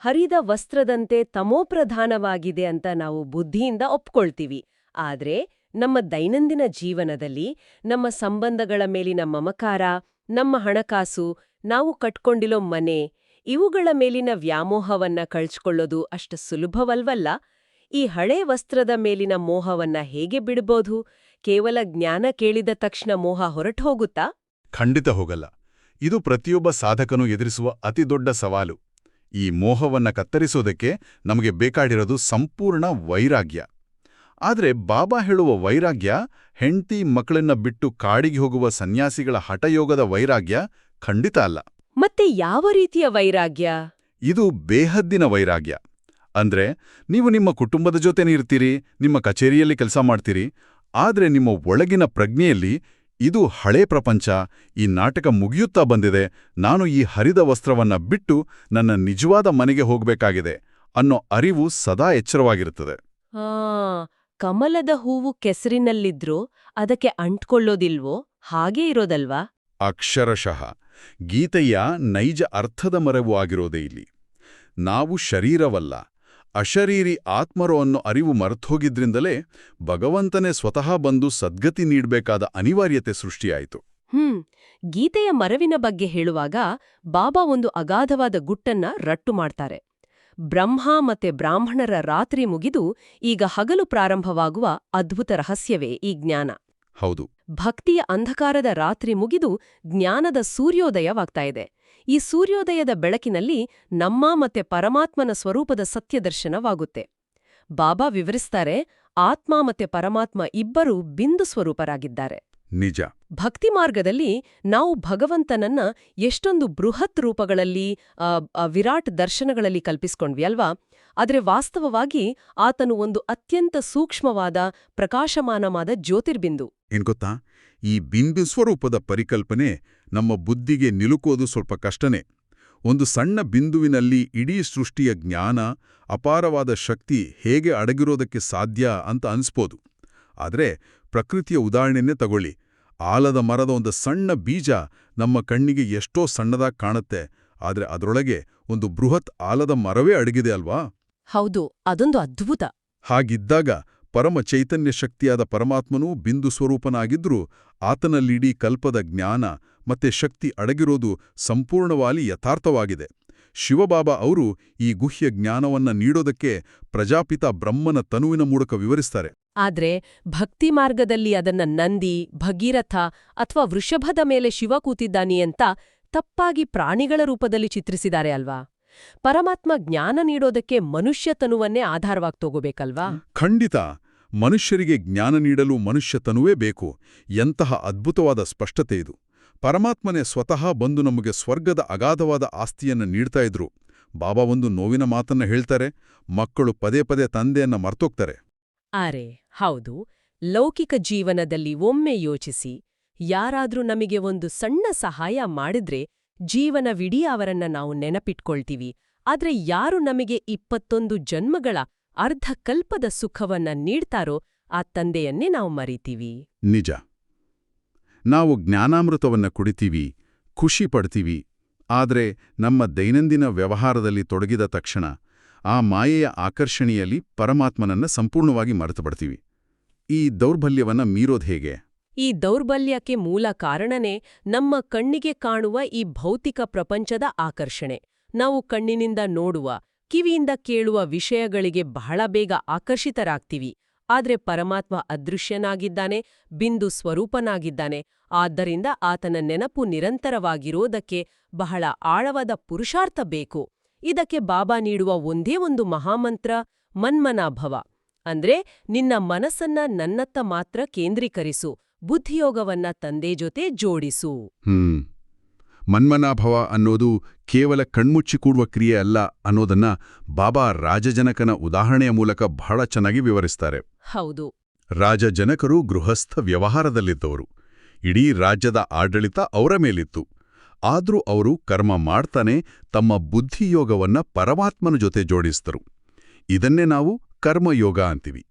B: ಹರಿದ ವಸ್ತ್ರದಂತೆ ತಮೋಪ್ರಧಾನವಾಗಿದೆ ಅಂತ ನಾವು ಬುದ್ಧಿಯಿಂದ ಒಪ್ಕೊಳ್ತೀವಿ. ಆದ್ರೆ ನಮ್ಮ ದೈನಂದಿನ ಜೀವನದಲ್ಲಿ ನಮ್ಮ ಸಂಬಂಧಗಳ ಮೇಲಿನ ಮಮಕಾರ, ನಮ್ಮ ಹಣಕಾಸು, ನಾವು ಕಟ್ಕೊಂಡಿರೋ ಮನೆ, ಇವುಗಳ ಮೇಲಿನ ವ್ಯಾಮೋಹವನ್ನ ಕಳ್ಚ್ಕೊಳ್ಳೋದು ಅಷ್ಟು ಸುಲಭವಲ್ವಲ್ಲ. ಈ ಹಳೇ ವಸ್ತ್ರದ ಮೇಲಿನ ಮೋಹವನ್ನ ಹೇಗೆ ಬಿಡ್ಬೋದು? ಕೇವಲ ಜ್ಞಾನ ಕೇಳಿದ ತಕ್ಷಣ ಮೋಹ ಹೊರಟು ಹೋಗುತ್ತಾ?
C: ಖಂಡಿತ ಹೋಗಲ್ಲ. ಇದು ಪ್ರತಿಯೊಬ್ಬ ಸಾಧಕನು ಎದುರಿಸುವ ಅತಿದೊಡ್ಡ ಸವಾಲು. ಈ ಮೋಹವನ್ನ ಕತ್ತರಿಸೋದಕ್ಕೆ ನಮಗೆ ಬೇಕಾಗಿರೋದು ಸಂಪೂರ್ಣ ವೈರಾಗ್ಯ. ಆದ್ರೆ ಬಾಬಾ ಹೇಳುವ ವೈರಾಗ್ಯ ಹೆಂಡ್ತಿ ಮಕ್ಕಳನ್ನ ಬಿಟ್ಟು ಕಾಡಿಗೆ ಹೋಗುವ ಸನ್ಯಾಸಿಗಳ ಹಠಯೋಗದ ವೈರಾಗ್ಯ ಖಂಡಿತ ಅಲ್ಲ.
B: ಮತ್ತೆ ಯಾವ ರೀತಿಯ ವೈರಾಗ್ಯ?
C: ಇದು ಬೇಹದ್ದಿನ ವೈರಾಗ್ಯ. ಅಂದ್ರೆ ನೀವು ನಿಮ್ಮ ಕುಟುಂಬದ ಜೊತೆನೇ ಇರ್ತೀರಿ, ನಿಮ್ಮ ಕಚೇರಿಯಲ್ಲಿ ಕೆಲಸ ಮಾಡ್ತೀರಿ, ಆದ್ರೆ ನಿಮ್ಮ ಒಳಗಿನ ಪ್ರಜ್ಞೆಯಲ್ಲಿ ಇದು ಹಳೇ ಪ್ರಪಂಚ, ಈ ನಾಟಕ ಮುಗಿಯುತ್ತಾ ಬಂದಿದೆ, ನಾನು ಈ ಹರಿದ ವಸ್ತ್ರವನ್ನ ಬಿಟ್ಟು ನನ್ನ ನಿಜವಾದ ಮನೆಗೆ ಹೋಗ್ಬೇಕಾಗಿದೆ ಅನ್ನೋ ಅರಿವು ಸದಾ ಎಚ್ಚರವಾಗಿರುತ್ತದೆ.
B: ಕಮಲದ ಹೂವು ಕೆಸರಿನಲ್ಲಿದ್ರೂ ಅದಕ್ಕೆ ಅಂಟ್ಕೊಳ್ಳೋದಿಲ್ವೋ? ಹಾಗೇ ಇರೋದಲ್ವಾ?
C: ಅಕ್ಷರಶಃ ಗೀತೆಯ ನೈಜ ಅರ್ಥದ ಮರೆವು ಆಗಿರೋದೇ ಇಲ್ಲಿ. ನಾವು ಶರೀರವಲ್ಲ, ಅಶರೀರಿ ಆತ್ಮರೋ ಅನ್ನೋ ಅರಿವು ಮರೆತೋಗಿದ್ರಿಂದಲೇ ಭಗವಂತನೇ ಸ್ವತಃ ಬಂದು ಸದ್ಗತಿ ನೀಡ್ಬೇಕಾದ ಅನಿವಾರ್ಯತೆ ಸೃಷ್ಟಿಯಾಯಿತು.
B: ಗೀತೆಯ ಮರವಿನ ಬಗ್ಗೆ ಹೇಳುವಾಗ ಬಾಬಾ ಒಂದು ಅಗಾಧವಾದ ಗುಟ್ಟನ್ನ ರಟ್ಟು ಮಾಡ್ತಾರೆ. ಬ್ರಹ್ಮ ಮತ್ತೆ ಬ್ರಾಹ್ಮಣರ ರಾತ್ರಿ ಮುಗಿದು ಈಗ ಹಗಲು ಪ್ರಾರಂಭವಾಗುವ ಅದ್ಭುತ ರಹಸ್ಯವೇ ಈ ಜ್ಞಾನ.
C: ಹೌದು.
B: ಭಕ್ತಿಯ ಅಂಧಕಾರದ ರಾತ್ರಿ ಮುಗಿದು ಜ್ಞಾನದ ಸೂರ್ಯೋದಯವಾಗ್ತಾ ಇದೆ. ಈ ಸೂರ್ಯೋದಯದ ಬೆಳಕಿನಲ್ಲಿ ನಮ್ಮ ಮತ್ತೆ ಪರಮಾತ್ಮನ ಸ್ವರೂಪದ ಸತ್ಯದರ್ಶನವಾಗುತ್ತೆ. ಬಾಬಾ ವಿವರಿಸ್ತಾರೆ, ಆತ್ಮ ಮತ್ತೆ ಪರಮಾತ್ಮ ಇಬ್ಬರೂ ಬಿಂದು ಸ್ವರೂಪರಾಗಿದ್ದಾರೆ.
C: ನಿಜ.
B: ಭಕ್ತಿ ಮಾರ್ಗದಲ್ಲಿ ನಾವು ಭಗವಂತನನ್ನ ಎಷ್ಟೊಂದು ಬೃಹತ್ ರೂಪಗಳಲ್ಲಿ, ವಿರಾಟ್ ದರ್ಶನಗಳಲ್ಲಿ ಕಲ್ಪಿಸ್ಕೊಂಡ್ವಿ ಅಲ್ವಾ? ಆದ್ರೆ ವಾಸ್ತವವಾಗಿ ಆತನು ಒಂದು ಅತ್ಯಂತ ಸೂಕ್ಷ್ಮವಾದ, ಪ್ರಕಾಶಮಾನವಾದ ಜ್ಯೋತಿರ್ಬಿಂದು.
C: ಏನ್ಗೊತ್ತಾ, ಈ ಬಿಂದು ಸ್ವರೂಪದ ಪರಿಕಲ್ಪನೆ ನಮ್ಮ ಬುದ್ಧಿಗೆ ನಿಲುಕೋದು ಸ್ವಲ್ಪ ಕಷ್ಟನೇ. ಒಂದು ಸಣ್ಣ ಬಿಂದುವಿನಲ್ಲಿ ಇಡೀ ಸೃಷ್ಟಿಯ ಜ್ಞಾನ, ಅಪಾರವಾದ ಶಕ್ತಿ ಹೇಗೆ ಅಡಗಿರೋದಕ್ಕೆ ಸಾಧ್ಯ ಅಂತ ಅನ್ಸ್ಬೋದು. ಆದ್ರೆ ಪ್ರಕೃತಿಯ ಉದಾಹರಣೆನೇ ತಗೊಳ್ಳಿ. ಆಲದ ಮರದ ಒಂದು ಸಣ್ಣ ಬೀಜ ನಮ್ಮ ಕಣ್ಣಿಗೆ ಎಷ್ಟೋ ಸಣ್ಣದಾಗಿ ಕಾಣುತ್ತೆ, ಆದ್ರೆ ಅದರೊಳಗೆ ಒಂದು ಬೃಹತ್ ಆಲದ ಮರವೇ ಅಡಗಿದೆ ಅಲ್ವಾ?
B: ಹೌದು, ಅದೊಂದು ಅದ್ಭುತ.
C: ಹಾಗಿದ್ದಾಗ ಪರಮ ಚೈತನ್ಯ ಶಕ್ತಿಯಾದ ಪರಮಾತ್ಮನೂ ಬಿಂದು ಸ್ವರೂಪನಾಗಿದ್ರೂ ಆತನಲ್ಲಿಡೀ ಕಲ್ಪದ ಜ್ಞಾನ ಮತ್ತೆ ಶಕ್ತಿ ಅಡಗಿರೋದು ಸಂಪೂರ್ಣವಾಗಿ ಯಥಾರ್ಥವಾಗಿದೆ. ಶಿವಬಾಬಾ ಅವರು ಈ ಗುಹ್ಯ ಜ್ಞಾನವನ್ನ ನೀಡೋದಕ್ಕೆ ಪ್ರಜಾಪಿತ ಬ್ರಹ್ಮನ ತನುವಿನ ಮೂಲಕ ವಿವರಿಸ್ತಾರೆ.
B: ಆದ್ರೆ ಭಕ್ತಿ ಮಾರ್ಗದಲ್ಲಿ ಅದನ್ನ ನಂದಿ, ಭಗೀರಥ ಅಥವಾ ವೃಷಭದ ಮೇಲೆ ಶಿವ ಕೂತಿದ್ದಾನೆ ಅಂತ ತಪ್ಪಾಗಿ ಪ್ರಾಣಿಗಳ ರೂಪದಲ್ಲಿ ಚಿತ್ರಿಸಿದ್ದಾರೆ ಅಲ್ವಾ? ಪರಮಾತ್ಮ ಜ್ಞಾನ ನೀಡೋದಕ್ಕೆ ಮನುಷ್ಯ ತನುವನ್ನೇ ಆಧಾರವಾಗಿ ತಗೋಬೇಕಲ್ವಾ?
C: ಖಂಡಿತ. ಮನುಷ್ಯರಿಗೆ ಜ್ಞಾನ ನೀಡಲು ಮನುಷ್ಯ ತನುವೇ ಬೇಕು. ಎಂತಹ ಅದ್ಭುತವಾದ ಸ್ಪಷ್ಟತೆ ಇದು! ಪರಮಾತ್ಮನೇ ಸ್ವತಃ ಬಂದು ನಮಗೆ ಸ್ವರ್ಗದ ಅಗಾಧವಾದ ಆಸ್ತಿಯನ್ನು ನೀಡ್ತಾ ಇದ್ರು. ಬಾಬಾ ಒಂದು ನೋವಿನ ಮಾತನ್ನ ಹೇಳ್ತಾರೆ, ಮಕ್ಕಳು ಪದೇ ಪದೇ ತಂದೆಯನ್ನ ಮರ್ತೋಗ್ತಾರೆ.
B: ಅರೆ ಹೌದು. ಲೌಕಿಕ ಜೀವನದಲ್ಲಿ ಒಮ್ಮೆ ಯೋಚಿಸಿ, ಯಾರಾದ್ರೂ ನಮಗೆ ಒಂದು ಸಣ್ಣ ಸಹಾಯ ಮಾಡಿದ್ರೆ ಜೀವನವಿಡೀ ಅವರನ್ನ ನಾವು ನೆನಪಿಟ್ಕೊಳ್ತೀವಿ. ಆದ್ರೆ ಯಾರು ನಮಗೆ 21 ಜನ್ಮಗಳ ಅರ್ಧಕಲ್ಪದ ಸುಖವನ್ನ ನೀಡ್ತಾರೋ ಆ ತಂದೆಯನ್ನೇ ನಾವು ಮರಿತೀವಿ.
C: ನಿಜ. ನಾವು ಜ್ಞಾನಾಮೃತವನ್ನ ಕುಡಿತೀವಿ, ಖುಷಿ ಪಡ್ತೀವಿ, ಆದ್ರೆ ನಮ್ಮ ದೈನಂದಿನ ವ್ಯವಹಾರದಲ್ಲಿ ತೊಡಗಿದ ತಕ್ಷಣ ಆ ಮಾಯೆಯ ಆಕರ್ಷಣೆಯಲ್ಲಿ ಪರಮಾತ್ಮನನ್ನ ಸಂಪೂರ್ಣವಾಗಿ ಮರೆತುಬಿಡ್ತೀವಿ. ಈ ದೌರ್ಬಲ್ಯವನ್ನ ಮೀರೋದು ಹೇಗೆ?
B: ಈ ದೌರ್ಬಲ್ಯಕ್ಕೆ ಮೂಲ ಕಾರಣನೇ ನಮ್ಮ ಕಣ್ಣಿಗೆ ಕಾಣುವ ಈ ಭೌತಿಕ ಪ್ರಪಂಚದ ಆಕರ್ಷಣೆ. ನಾವು ಕಣ್ಣಿನಿಂದ ನೋಡುವ, ಕಿವಿಯಿಂದ ಕೇಳುವ ವಿಷಯಗಳಿಗೆ ಬಹಳ ಬೇಗ ಆಕರ್ಷಿತರಾಗ್ತೀವಿ. ಆದ್ರೆ ಪರಮಾತ್ಮ ಅದೃಶ್ಯನಾಗಿದ್ದಾನೆ, ಬಿಂದು ಸ್ವರೂಪನಾಗಿದ್ದಾನೆ. ಆದ್ದರಿಂದ ಆತನ ನೆನಪು ನಿರಂತರವಾಗಿರೋದಕ್ಕೆ ಬಹಳ ಆಳವಾದ ಪುರುಷಾರ್ಥ ಬೇಕು. ಇದಕ್ಕೆ ಬಾಬಾ ನೀಡುವ ಒಂದೇ ಒಂದು ಮಹಾಮಂತ್ರ ಮನ್ಮನಾಭವ. ಅಂದ್ರೆ ನಿನ್ನ ಮನಸ್ಸನ್ನ ನನ್ನತ್ತ ಮಾತ್ರ ಕೇಂದ್ರೀಕರಿಸು, ಬುದ್ಧಿಯೋಗವನ್ನ ತಂದೆ ಜೊತೆ ಜೋಡಿಸು.
C: ಮನ್ಮನಾಭವ ಅನ್ನೋದು ಕೇವಲ ಕಣ್ಮುಚ್ಚಿ ಕೂಡುವ ಕ್ರಿಯೆ ಅಲ್ಲ ಅನ್ನೋದನ್ನ ಬಾಬಾ ರಾಜಜನಕನ ಉದಾಹರಣೆಯ ಮೂಲಕ ಬಹಳ ಚೆನ್ನಾಗಿ ವಿವರಿಸ್ತಾರೆ.
B: ಹೌದು.
C: ರಾಜಜನಕರು ಗೃಹಸ್ಥ ವ್ಯವಹಾರದಲ್ಲಿದ್ದವರು. ಇಡೀ ರಾಜ್ಯದ ಆಡಳಿತ ಅವರ ಮೇಲಿತ್ತು. ಆದ್ರೂ ಅವರು ಕರ್ಮ ಮಾಡ್ತಾನೆ ತಮ್ಮ ಬುದ್ಧಿಯೋಗವನ್ನ ಪರಮಾತ್ಮನ ಜೊತೆ ಜೋಡಿಸಿದರು. ಇದನ್ನೇ ನಾವು ಕರ್ಮಯೋಗ ಅಂತೀವಿ.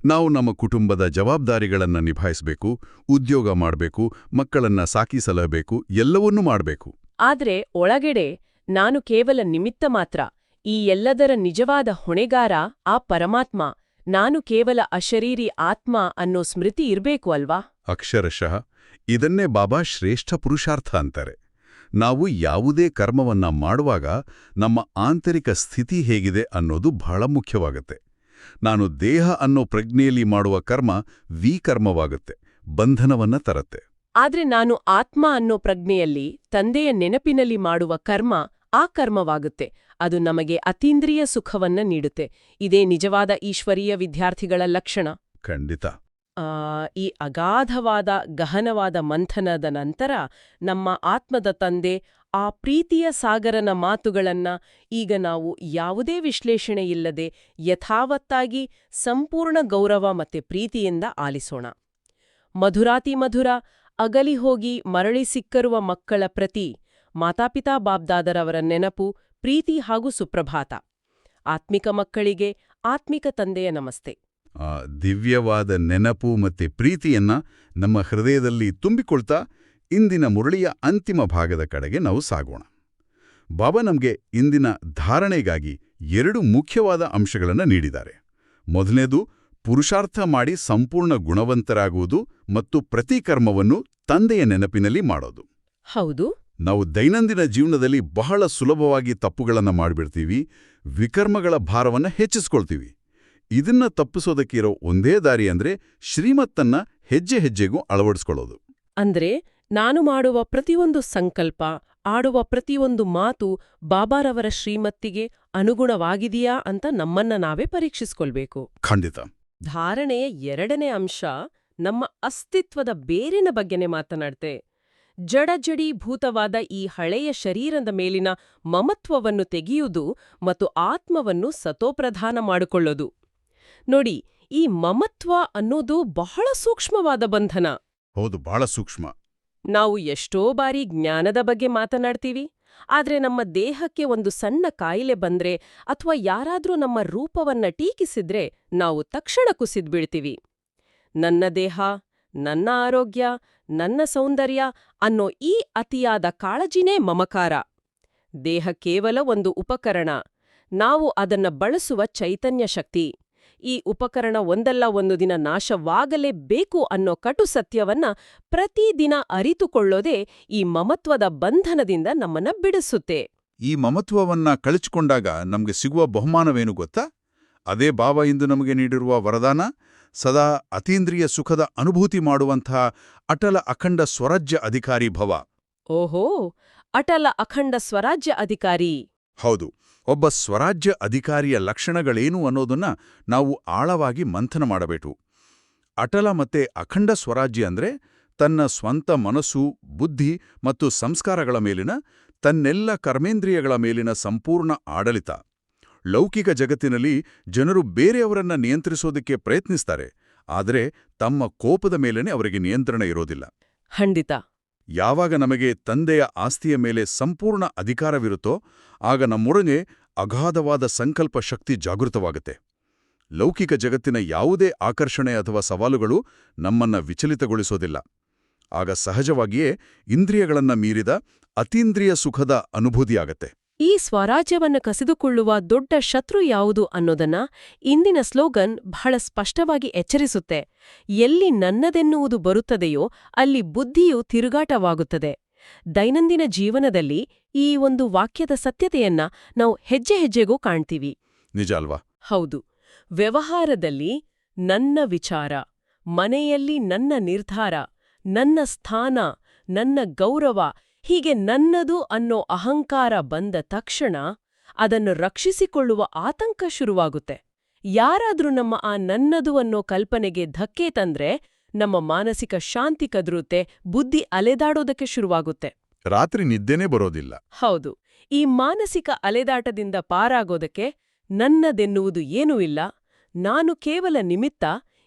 C: ನಾವು ನಮ್ಮ ಕುಟುಂಬದ ಜವಾಬ್ದಾರಿಗಳನ್ನ ನಿಭಾಯಿಸಬೇಕು, ಉದ್ಯೋಗ ಮಾಡಬೇಕು, ಮಕ್ಕಳನ್ನ ಸಾಕಿ ಸಲಹಬೇಕು, ಎಲ್ಲವನ್ನೂ ಮಾಡಬೇಕು.
B: ಆದ್ರೆ ಒಳಗಡೆ ನಾನು ಕೇವಲ ನಿಮಿತ್ತ ಮಾತ್ರ, ಈ ಎಲ್ಲದರ ನಿಜವಾದ ಹೊಣೆಗಾರ ಆ ಪರಮಾತ್ಮ, ನಾನು ಕೇವಲ ಅಶರೀರಿ ಆತ್ಮ ಅನ್ನೋ ಸ್ಮೃತಿ ಇರ್ಬೇಕು ಅಲ್ವಾ?
C: ಅಕ್ಷರಶಃ ಇದನ್ನೇ ಬಾಬಾ ಶ್ರೇಷ್ಠ ಪುರುಷಾರ್ಥ ಅಂತಾರೆ. ನಾವು ಯಾವುದೇ ಕರ್ಮವನ್ನ ಮಾಡುವಾಗ ನಮ್ಮ ಆಂತರಿಕ ಸ್ಥಿತಿ ಹೇಗಿದೆ ಅನ್ನೋದು ಬಹಳ ಮುಖ್ಯವಾಗುತ್ತೆ. ನಾನು ದೇಹ ಅನ್ನೋ ಪ್ರಜ್ಞೆಯಲ್ಲಿ ಮಾಡುವ ಕರ್ಮ ವಿಕರ್ಮವಾಗುತ್ತೆ, ಬಂಧನವನ್ನ ತರತ್ತೆ.
B: ಆದ್ರೆ ನಾನು ಆತ್ಮ ಅನ್ನೋ ಪ್ರಜ್ಞೆಯಲ್ಲಿ ತಂದೆಯ ನೆನಪಿನಲ್ಲಿ ಮಾಡುವ ಕರ್ಮ ಆ ಕರ್ಮವಾಗುತ್ತೆ. ಅದು ನಮಗೆ ಅತೀಂದ್ರಿಯ ಸುಖವನ್ನ ನೀಡುತ್ತೆ. ಇದೇ ನಿಜವಾದ ಈಶ್ವರೀಯ ವಿದ್ಯಾರ್ಥಿಗಳ ಲಕ್ಷಣ.
C: ಖಂಡಿತ.
B: ಈ ಅಗಾಧವಾದ ಗಹನವಾದ ಮಂಥನದ ನಂತರ ನಮ್ಮ ಆತ್ಮದ ತಂದೆ ಆ ಪ್ರೀತಿಯ ಸಾಗರನ ಮಾತುಗಳನ್ನ ಈಗ ನಾವು ಯಾವುದೇ ವಿಶ್ಲೇಷಣೆಯಿಲ್ಲದೆ ಯಥಾವತ್ತಾಗಿ ಸಂಪೂರ್ಣ ಗೌರವ ಮತ್ತೆ ಪ್ರೀತಿಯಿಂದ ಆಲಿಸೋಣ. ಮಧುರಾತಿ ಮಧುರ, ಅಗಲಿ ಹೋಗಿ ಮರಳಿ ಸಿಕ್ಕರುವ ಮಕ್ಕಳ ಪ್ರತಿ ಮಾತಾಪಿತಾ ಬಾಬ್ದಾದರವರ ನೆನಪು, ಪ್ರೀತಿ ಹಾಗೂ ಸುಪ್ರಭಾತ. ಆತ್ಮಿಕ ಮಕ್ಕಳಿಗೆ ಆತ್ಮಿಕ ತಂದೆಯ ನಮಸ್ತೆ.
C: ಆ ದಿವ್ಯವಾದ ನೆನಪು ಮತ್ತೆ ಪ್ರೀತಿಯನ್ನ ನಮ್ಮ ಹೃದಯದಲ್ಲಿ ತುಂಬಿಕೊಳ್ತಾ ಇಂದಿನ ಮುರಳಿಯ ಅಂತಿಮ ಭಾಗದ ಕಡೆಗೆ ನಾವು ಸಾಗೋಣ. ಬಾಬಾ ನಮಗೆ ಇಂದಿನ ಧಾರಣೆಗಾಗಿ 2 ಮುಖ್ಯವಾದ ಅಂಶಗಳನ್ನು ನೀಡಿದ್ದಾರೆ. ಮೊದಲನೇದು ಪುರುಷಾರ್ಥ ಮಾಡಿ ಸಂಪೂರ್ಣ ಗುಣವಂತರಾಗುವುದು ಮತ್ತು ಪ್ರತಿ ಕರ್ಮವನ್ನು ತಂದೆಯ ನೆನಪಿನಲ್ಲಿ ಮಾಡೋದು.
B: ಹೌದು.
C: ನಾವು ದೈನಂದಿನ ಜೀವನದಲ್ಲಿ ಬಹಳ ಸುಲಭವಾಗಿ ತಪ್ಪುಗಳನ್ನು ಮಾಡಿಬಿಡ್ತೀವಿ, ವಿಕರ್ಮಗಳ ಭಾರವನ್ನು ಹೆಚ್ಚಿಸ್ಕೊಳ್ತೀವಿ. ಇದನ್ನ ತಪ್ಪಿಸೋದಕ್ಕೆ ಇರೋ ಒಂದೇ ದಾರಿ ಅಂದ್ರೆ ಶ್ರೀಮತ್ತನ್ನ ಹೆಜ್ಜೆ ಹೆಜ್ಜೆಗೂ ಅಳವಡಿಸ್ಕೊಳ್ಳೋದು.
B: ಅಂದ್ರೆ ನಾನು ಮಾಡುವ ಪ್ರತಿಯೊಂದು ಸಂಕಲ್ಪ, ಆಡುವ ಪ್ರತಿಯೊಂದು ಮಾತು ಬಾಬಾರವರ ಶ್ರೀಮತ್ತಿಗೆ ಅನುಗುಣವಾಗಿದೆಯಾ ಅಂತ ನಮ್ಮನ್ನ ನಾವೇ ಪರೀಕ್ಷಿಸ್ಕೊಳ್ಬೇಕು.
C: ಖಂಡಿತ.
B: ಧಾರಣೆಯ 2ನೇ ಅಂಶ ನಮ್ಮ ಅಸ್ತಿತ್ವದ ಬೇರಿನ ಬಗ್ಗೆನೇ ಮಾತನಾಡ್ತೆ. ಜಡಜಡೀಭೂತವಾದ ಈ ಹಳೆಯ ಶರೀರದ ಮೇಲಿನ ಮಮತ್ವವನ್ನು ತೆಗೆಯುವುದು ಮತ್ತು ಆತ್ಮವನ್ನು ಸತೋಪ್ರಧಾನ ಮಾಡಿಕೊಳ್ಳೋದು. ನೋಡಿ, ಈ ಮಮತ್ವ ಅನ್ನೋದು ಬಹಳ ಸೂಕ್ಷ್ಮವಾದ ಬಂಧನ.
C: ಹೌದು, ಬಹಳ ಸೂಕ್ಷ್ಮ.
B: ನಾವು ಎಷ್ಟೋ ಬಾರಿ ಜ್ಞಾನದ ಬಗ್ಗೆ ಮಾತನಾಡ್ತೀವಿ, ಆದ್ರೆ ನಮ್ಮ ದೇಹಕ್ಕೆ ಒಂದು ಸಣ್ಣ ಕಾಯಿಲೆ ಬಂದ್ರೆ ಅಥವಾ ಯಾರಾದ್ರೂ ನಮ್ಮ ರೂಪವನ್ನ ಟೀಕಿಸಿದ್ರೆ ನಾವು ತಕ್ಷಣ ಕುಸಿದ್ಬೀಳ್ತೀವಿ. ನನ್ನ ದೇಹ, ನನ್ನ ಆರೋಗ್ಯ, ನನ್ನ ಸೌಂದರ್ಯ ಅನ್ನೋ ಈ ಅತಿಯಾದ ಕಾಳಜಿನೇ ಮಮಕಾರ. ದೇಹ ಕೇವಲ ಒಂದು ಉಪಕರಣ, ನಾವು ಅದನ್ನ ಬಳಸುವ ಚೈತನ್ಯ ಶಕ್ತಿ. ಈ ಉಪಕರಣ ಒಂದಲ್ಲ ಒಂದು ದಿನ ನಾಶವಾಗಲೇಬೇಕು ಅನ್ನೋ ಕಟು ಸತ್ಯವನ್ನ ಪ್ರತಿದಿನ ಅರಿತುಕೊಳ್ಳೋದೇ ಈ ಮಮತ್ವದ ಬಂಧನದಿಂದ ನಮ್ಮನ್ನ ಬಿಡಿಸುತ್ತೆ.
C: ಈ ಮಮತ್ವವನ್ನ ಕಳಚಿಕೊಂಡಾಗ ನಮಗೆ ಸಿಗುವ ಬಹುಮಾನವೇನು ಗೊತ್ತಾ? ಅದೇ ಬಾಬಾ ಇಂದು ನಮಗೆ ನೀಡಿರುವ ವರದಾನ, ಸದಾ ಅತೀಂದ್ರಿಯ ಸುಖದ ಅನುಭೂತಿ ಮಾಡುವಂತಹ ಅಟಲ ಅಖಂಡ ಸ್ವರಾಜ್ಯ ಅಧಿಕಾರಿ ಭವ.
B: ಓಹೋ, ಅಟಲ ಅಖಂಡ ಸ್ವರಾಜ್ಯ ಅಧಿಕಾರಿ.
C: ಹೌದು. ಒಬ್ಬ ಸ್ವರಾಜ್ಯ ಅಧಿಕಾರಿಯ ಲಕ್ಷಣಗಳೇನು ಅನ್ನೋದನ್ನ ನಾವು ಆಳವಾಗಿ ಮಂಥನ ಮಾಡಬೇಕು. ಅಟಲ ಮತ್ತೆ ಅಖಂಡ ಸ್ವರಾಜ್ಯ ಅಂದ್ರೆ ತನ್ನ ಸ್ವಂತ ಮನಸ್ಸು, ಬುದ್ಧಿ ಮತ್ತು ಸಂಸ್ಕಾರಗಳ ಮೇಲಿನ, ತನ್ನೆಲ್ಲ ಕರ್ಮೇಂದ್ರಿಯಗಳ ಮೇಲಿನ ಸಂಪೂರ್ಣ ಆಡಳಿತ. ಲೌಕಿಕ ಜಗತ್ತಿನಲ್ಲಿ ಜನರು ಬೇರೆಯವರನ್ನ ನಿಯಂತ್ರಿಸೋದಕ್ಕೆ ಪ್ರಯತ್ನಿಸ್ತಾರೆ, ಆದರೆ ತಮ್ಮ ಕೋಪದ ಮೇಲೇನೆ ಅವರಿಗೆ ನಿಯಂತ್ರಣ ಇರೋದಿಲ್ಲ.
B: ಖಂಡಿತ.
C: ಯಾವಾಗ ನಮಗೆ ತಂದೆಯ ಆಸ್ತಿಯ ಮೇಲೆ ಸಂಪೂರ್ಣ ಅಧಿಕಾರವಿರುತ್ತೋ ಆಗ ನಮ್ಮೊಳಗೆ ಅಗಾಧವಾದ ಸಂಕಲ್ಪ ಶಕ್ತಿ ಜಾಗೃತವಾಗುತ್ತೆ. ಲೌಕಿಕ ಜಗತ್ತಿನ ಯಾವುದೇ ಆಕರ್ಷಣೆ ಅಥವಾ ಸವಾಲುಗಳು ನಮ್ಮನ್ನ ವಿಚಲಿತಗೊಳಿಸೋದಿಲ್ಲ. ಆಗ ಸಹಜವಾಗಿಯೇ ಇಂದ್ರಿಯಗಳನ್ನ ಮೀರಿದ ಅತೀಂದ್ರಿಯ ಸುಖದ ಅನುಭೂತಿಯಾಗತ್ತೆ.
B: ಈ ಸ್ವರಾಜ್ಯವನ್ನು ಕಸಿದುಕೊಳ್ಳುವ ದೊಡ್ಡ ಶತ್ರು ಯಾವುದು ಅನ್ನೋದನ್ನ ಇಂದಿನ ಸ್ಲೋಗನ್ ಬಹಳ ಸ್ಪಷ್ಟವಾಗಿ ಎಚ್ಚರಿಸುತ್ತೆ. ಎಲ್ಲಿ ನನ್ನದೆನ್ನುವುದು ಬರುತ್ತದೆಯೋ ಅಲ್ಲಿ ಬುದ್ಧಿಯು ತಿರುಗಾಟವಾಗುತ್ತದೆ. ದೈನಂದಿನ ಜೀವನದಲ್ಲಿ ಈ ಒಂದು ವಾಕ್ಯದ ಸತ್ಯತೆಯನ್ನ ನಾವು ಹೆಜ್ಜೆ ಹೆಜ್ಜೆಗೂ ಕಾಣ್ತೀವಿ.
C: ನಿಜ ಅಲ್ವಾ?
B: ಹೌದು. ವ್ಯವಹಾರದಲ್ಲಿ ನನ್ನ ವಿಚಾರ, ಮನೆಯಲ್ಲಿ ನನ್ನ ನಿರ್ಧಾರ, ನನ್ನ ಸ್ಥಾನ, ನನ್ನ ಗೌರವ, ಹೀಗೆ ನನ್ನದು ಅನ್ನೋ ಅಹಂಕಾರ ಬಂದ ತಕ್ಷಣ ಅದನ್ನು ರಕ್ಷಿಸಿಕೊಳ್ಳುವ ಆತಂಕ ಶುರುವಾಗುತ್ತೆ. ಯಾರಾದ್ರೂ ನಮ್ಮ ಆ ನನ್ನದು ಅನ್ನೋ ಕಲ್ಪನೆಗೆ ಧಕ್ಕೆ ತಂದ್ರೆ ನಮ್ಮ ಮಾನಸಿಕ ಶಾಂತಿ ಕದರುತ್ತೆ, ಬುದ್ಧಿ ಅಲೆದಾಡೋದಕ್ಕೆ ಶುರುವಾಗುತ್ತೆ.
C: ರಾತ್ರಿ ನಿದ್ದೆನೇ ಬರೋದಿಲ್ಲ.
B: ಹೌದು, ಈ ಮಾನಸಿಕ ಅಲೆದಾಟದಿಂದ ಪಾರಾಗೋದಕ್ಕೆ ನನ್ನದೆನ್ನುವುದು ಏನೂ ಇಲ್ಲ, ನಾನು ಕೇವಲ ನಿಮಿತ್ತ,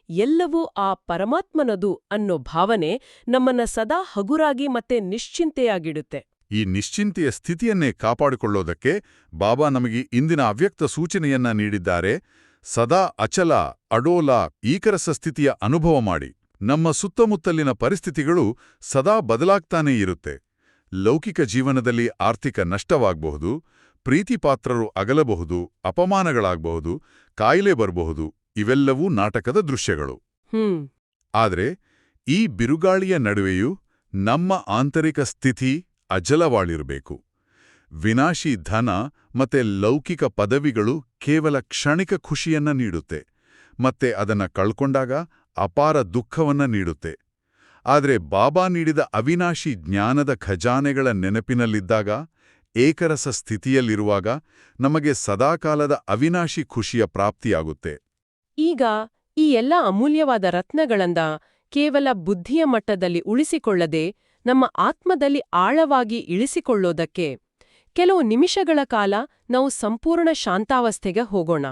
B: ಎಲ್ಲವೂ ಆ ಪರಮಾತ್ಮನದು ಅನ್ನೋ ಭಾವನೆ ನಮ್ಮನ್ನ ಸದಾ ಹಗುರಾಗಿ ಮತ್ತೆ ನಿಶ್ಚಿಂತೆಯಾಗಿಡುತ್ತೆ.
C: ಈ ನಿಶ್ಚಿಂತೆಯ ಸ್ಥಿತಿಯನ್ನೇ ಕಾಪಾಡಿಕೊಳ್ಳೋದಕ್ಕೆ ಬಾಬಾ ನಮಗೆ ಇಂದಿನ ಅವ್ಯಕ್ತ ಸೂಚನೆಯನ್ನ ನೀಡಿದ್ದಾರೆ. ಸದಾ ಅಚಲ, ಅಡೋಲ, ಈಕರಸ ಸ್ಥಿತಿಯ ಅನುಭವ ಮಾಡಿ. ನಮ್ಮ ಸುತ್ತಮುತ್ತಲಿನ ಪರಿಸ್ಥಿತಿಗಳು ಸದಾ ಬದಲಾಗ್ತಾನೇ ಇರುತ್ತೆ. ಲೌಕಿಕ ಜೀವನದಲ್ಲಿ ಆರ್ಥಿಕ ನಷ್ಟವಾಗಬಹುದು, ಪ್ರೀತಿಪಾತ್ರರು ಅಗಲಬಹುದು, ಅಪಮಾನಗಳಾಗಬಹುದು, ಕಾಯಿಲೆ ಬರಬಹುದು. ಇವೆಲ್ಲವೂ ನಾಟಕದ ದೃಶ್ಯಗಳು. ಆದ್ರೆ ಈ ಬಿರುಗಾಳಿಯ ನಡುವೆಯೂ ನಮ್ಮ ಆಂತರಿಕ ಸ್ಥಿತಿ ಅಜಲವಾಗಿರಬೇಕು. ವಿನಾಶಿ ಧನ ಮತ್ತೆ ಲೌಕಿಕ ಪದವಿಗಳು ಕೇವಲ ಕ್ಷಣಿಕ ಖುಷಿಯನ್ನ ನೀಡುತ್ತೆ, ಮತ್ತೆ ಅದನ್ನ ಕಳ್ಕೊಂಡಾಗ ಅಪಾರ ದುಃಖವನ್ನ ನೀಡುತ್ತೆ. ಆದ್ರೆ ಬಾಬಾ ನೀಡಿದ ಅವಿನಾಶಿ ಜ್ಞಾನದ ಖಜಾನೆಗಳ ನೆನಪಿನಲ್ಲಿದ್ದಾಗ, ಏಕರಸ ಸ್ಥಿತಿಯಲ್ಲಿರುವಾಗ ನಮಗೆ ಸದಾಕಾಲದ ಅವಿನಾಶಿ ಖುಷಿಯ ಪ್ರಾಪ್ತಿಯಾಗುತ್ತೆ.
B: ಈಗ ಈ ಎಲ್ಲ ಅಮೂಲ್ಯವಾದ ರತ್ನಗಳನ್ನ ಕೇವಲ ಬುದ್ಧಿಯ ಮಟ್ಟದಲ್ಲಿ ಉಳಿಸಿಕೊಳ್ಳದೆ ನಮ್ಮ ಆತ್ಮದಲ್ಲಿ ಆಳವಾಗಿ ಇಳಿಸಿಕೊಳ್ಳೋದಕ್ಕೆ ಕೆಲವು ನಿಮಿಷಗಳ ಕಾಲ ನಾವು ಸಂಪೂರ್ಣ ಶಾಂತಾವಸ್ಥೆಗೆ ಹೋಗೋಣ.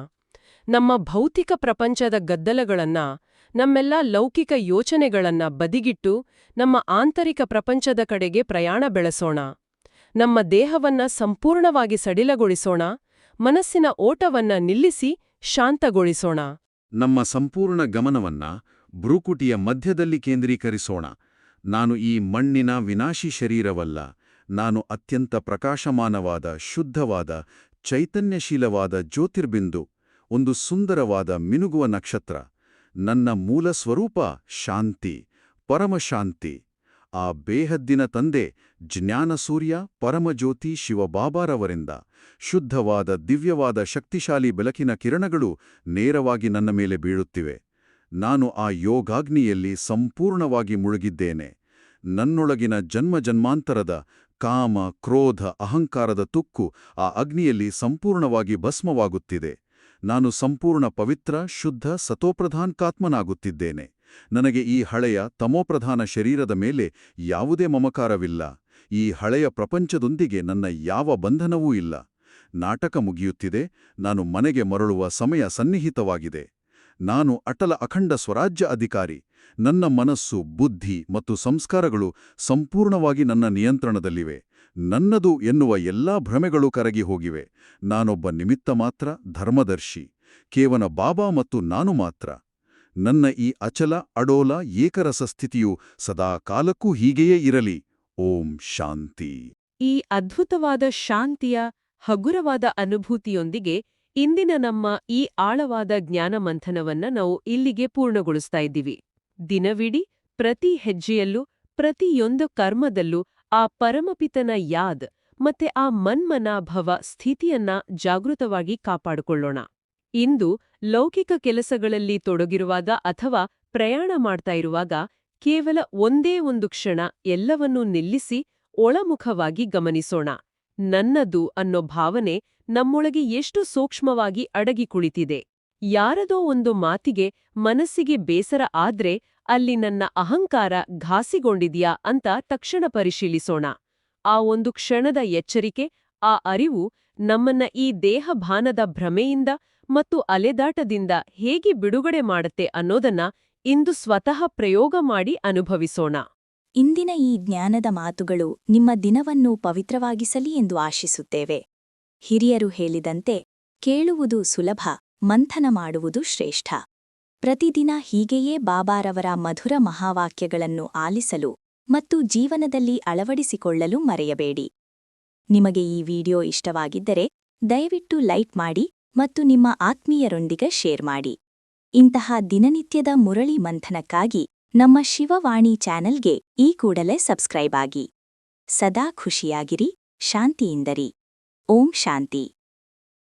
B: ನಮ್ಮ ಭೌತಿಕ ಪ್ರಪಂಚದ ಗದ್ದಲಗಳನ್ನ, ನಮ್ಮೆಲ್ಲ ಲೌಕಿಕ ಯೋಚನೆಗಳನ್ನ ಬದಿಗಿಟ್ಟು ನಮ್ಮ ಆಂತರಿಕ ಪ್ರಪಂಚದ ಕಡೆಗೆ ಪ್ರಯಾಣ ಬೆಳೆಸೋಣ. ನಮ್ಮ ದೇಹವನ್ನ ಸಂಪೂರ್ಣವಾಗಿ ಸಡಿಲಗೊಳಿಸೋಣ, ಮನಸ್ಸಿನ ಓಟವನ್ನ ನಿಲ್ಲಿಸಿ ಶಾಂತಗೊಳಿಸೋಣ.
E: ನಮ್ಮ ಸಂಪೂರ್ಣ ಗಮನವನ್ನ ಭ್ರೂಕುಟಿಯ ಮಧ್ಯದಲ್ಲಿ ಕೇಂದ್ರೀಕರಿಸೋಣ. ನಾನು ಈ ಮಣ್ಣಿನ ವಿನಾಶಿ ಶರೀರವಲ್ಲ, ನಾನು ಅತ್ಯಂತ ಪ್ರಕಾಶಮಾನವಾದ, ಶುದ್ಧವಾದ, ಚೈತನ್ಯಶೀಲವಾದ ಜ್ಯೋತಿರ್ಬಿಂದು, ಒಂದು ಸುಂದರವಾದ ಮಿನುಗುವ ನಕ್ಷತ್ರ. ನನ್ನ ಮೂಲ ಸ್ವರೂಪ ಶಾಂತಿ, ಪರಮಶಾಂತಿ. ಆ ಬೇಹದ್ದಿನ ತಂದೆ ಜ್ಞಾನಸೂರ್ಯ ಪರಮಜ್ಯೋತಿ ಶಿವಬಾಬಾರವರಿಂದ ಶುದ್ಧವಾದ, ದಿವ್ಯವಾದ, ಶಕ್ತಿಶಾಲಿ ಬೆಳಕಿನ ಕಿರಣಗಳು ನೇರವಾಗಿ ನನ್ನ ಮೇಲೆ ಬೀಳುತ್ತಿವೆ. ನಾನು ಆ ಯೋಗಾಗ್ನಿಯಲ್ಲಿ ಸಂಪೂರ್ಣವಾಗಿ ಮುಳುಗಿದ್ದೇನೆ. ನನ್ನೊಳಗಿನ ಜನ್ಮಾಂತರದ ಕಾಮ, ಕ್ರೋಧ, ಅಹಂಕಾರದ ತುಕ್ಕು ಆ ಅಗ್ನಿಯಲ್ಲಿ ಸಂಪೂರ್ಣವಾಗಿ ಭಸ್ಮವಾಗುತ್ತಿದೆ. ನಾನು ಸಂಪೂರ್ಣ ಪವಿತ್ರ, ಶುದ್ಧ, ಸತೋಪ್ರಧಾನ್ಕಾತ್ಮನಾಗುತ್ತಿದ್ದೇನೆ. ನನಗೆ ಈ ಹಳೆಯ ತಮೋಪ್ರಧಾನ ಶರೀರದ ಮೇಲೆ ಯಾವುದೇ ಮಮಕಾರವಿಲ್ಲ. ಈ ಹಳೆಯ ಪ್ರಪಂಚದೊಂದಿಗೆ ನನ್ನ ಯಾವ ಬಂಧನವೂ ಇಲ್ಲ. ನಾಟಕ ಮುಗಿಯುತ್ತಿದೆ, ನಾನು ಮನೆಗೆ ಮರಳುವ ಸಮಯ ಸನ್ನಿಹಿತವಾಗಿದೆ. ನಾನು ಅಟಲ ಅಖಂಡ ಸ್ವರಾಜ್ಯ ಅಧಿಕಾರಿ. ನನ್ನ ಮನಸ್ಸು, ಬುದ್ಧಿ ಮತ್ತು ಸಂಸ್ಕಾರಗಳು ಸಂಪೂರ್ಣವಾಗಿ ನನ್ನ ನಿಯಂತ್ರಣದಲ್ಲಿವೆ. ನನ್ನದು ಎನ್ನುವ ಎಲ್ಲಾ ಭ್ರಮೆಗಳು ಕರಗಿ ಹೋಗಿವೆ. ನಾನೊಬ್ಬ ನಿಮಿತ್ತ ಮಾತ್ರ, ಧರ್ಮದರ್ಶಿ, ಕೇವಲ ಬಾಬಾ ಮತ್ತು ನಾನು ಮಾತ್ರ. ನನ್ನ ಈ ಅಚಲ, ಅಡೋಲ, ಏಕರಸ ಸ್ಥಿತಿಯು ಸದಾ ಕಾಲಕ್ಕೂ ಹೀಗೆಯೇ ಇರಲಿ. ಓಂ ಶಾಂತಿ.
B: ಈ ಅದ್ಭುತವಾದ ಶಾಂತಿಯ ಹಗುರವಾದ ಅನುಭೂತಿಯೊಂದಿಗೆ ಇಂದಿನ ನಮ್ಮ ಈ ಆಳವಾದ ಜ್ಞಾನ ಮಂಥನವನ್ನ ನಾವು ಇಲ್ಲಿಗೆ ಪೂರ್ಣಗೊಳಿಸ್ತಾ ಇದ್ದೀವಿ. ದಿನವಿಡೀ ಪ್ರತಿ ಹೆಜ್ಜೆಯಲ್ಲೂ, ಪ್ರತಿಯೊಂದು ಕರ್ಮದಲ್ಲೂ ಆ ಪರಮಪಿತನ ಯಾದ್ ಮತ್ತೆ ಆ ಮನ್ಮನಾಭವ ಸ್ಥಿತಿಯನ್ನ ಜಾಗೃತವಾಗಿ ಕಾಪಾಡಿಕೊಳ್ಳೋಣ. ಇಂದು ಲೌಕಿಕ ಕೆಲಸಗಳಲ್ಲಿ ತೊಡಗಿರುವಾಗ ಅಥವಾ ಪ್ರಯಾಣ ಮಾಡ್ತಾ ಇರುವಾಗ ಕೇವಲ ಒಂದೇ ಒಂದು ಕ್ಷಣ ಎಲ್ಲವನ್ನೂ ನಿಲ್ಲಿಸಿ ಒಳಮುಖವಾಗಿ ಗಮನಿಸೋಣ. ನನ್ನದು ಅನ್ನೋ ಭಾವನೆ ನಮ್ಮೊಳಗೆ ಎಷ್ಟು ಸೂಕ್ಷ್ಮವಾಗಿ ಅಡಗಿ ಕುಳಿತಿದೆ. ಯಾರದೋ ಒಂದು ಮಾತಿಗೆ ಮನಸ್ಸಿಗೆ ಬೇಸರ ಆದ್ರೆ ಅಲ್ಲಿ ನನ್ನ ಅಹಂಕಾರ ಘಾಸಿಗೊಂಡಿದ್ಯಾ ಅಂತ ತಕ್ಷಣ ಪರಿಶೀಲಿಸೋಣ. ಆ ಒಂದು ಕ್ಷಣದ ಎಚ್ಚರಿಕೆ, ಆ ಅರಿವು ನಮ್ಮನ್ನ ಈ ದೇಹಭಾನದ ಭ್ರಮೆಯಿಂದ ಮತ್ತು ಅಲೆದಾಟದಿಂದ ಹೇಗೆ ಬಿಡುಗಡೆ ಮಾಡುತ್ತೆ ಅನ್ನೋದನ್ನ ಇಂದು ಸ್ವತಃ ಪ್ರಯೋಗ ಮಾಡಿ ಅನುಭವಿಸೋಣ.
F: ಇಂದಿನ ಈ ಜ್ಞಾನದ ಮಾತುಗಳು ನಿಮ್ಮ ದಿನವನ್ನು ಪವಿತ್ರವಾಗಿಸಲಿ ಎಂದು ಆಶಿಸುತ್ತೇವೆ. ಹಿರಿಯರು ಹೇಳಿದಂತೆ, ಕೇಳುವುದು ಸುಲಭ, ಮಂಥನ ಮಾಡುವುದು ಶ್ರೇಷ್ಠ. ಪ್ರತಿದಿನ ಹೀಗೆಯೇ ಬಾಬಾರವರ ಮಧುರ ಮಹಾವಾಕ್ಯಗಳನ್ನು ಆಲಿಸಲು ಮತ್ತು ಜೀವನದಲ್ಲಿ ಅಳವಡಿಸಿಕೊಳ್ಳಲು ಮರೆಯಬೇಡಿ. ನಿಮಗೆ ಈ ವಿಡಿಯೋ ಇಷ್ಟವಾಗಿದ್ದರೆ ದಯವಿಟ್ಟು ಲೈಕ್ ಮಾಡಿ ಮತ್ತು ನಿಮ್ಮ ಆತ್ಮೀಯರೊಂದಿಗೆ ಶೇರ್ ಮಾಡಿ. ಇಂತಹ ದಿನನಿತ್ಯದ ಮುರಳಿ ಮಂಥನಕ್ಕಾಗಿ ನಮ್ಮ ಶಿವವಾಣಿ ಚಾನೆಲ್ಗೆ ಈ ಕೂಡಲೇ ಸಬ್ಸ್ಕ್ರೈಬ್ ಆಗಿ. ಸದಾ ಖುಷಿಯಾಗಿರಿ, ಶಾಂತಿಯಿಂದರಿ. ಓಂ ಶಾಂತಿ.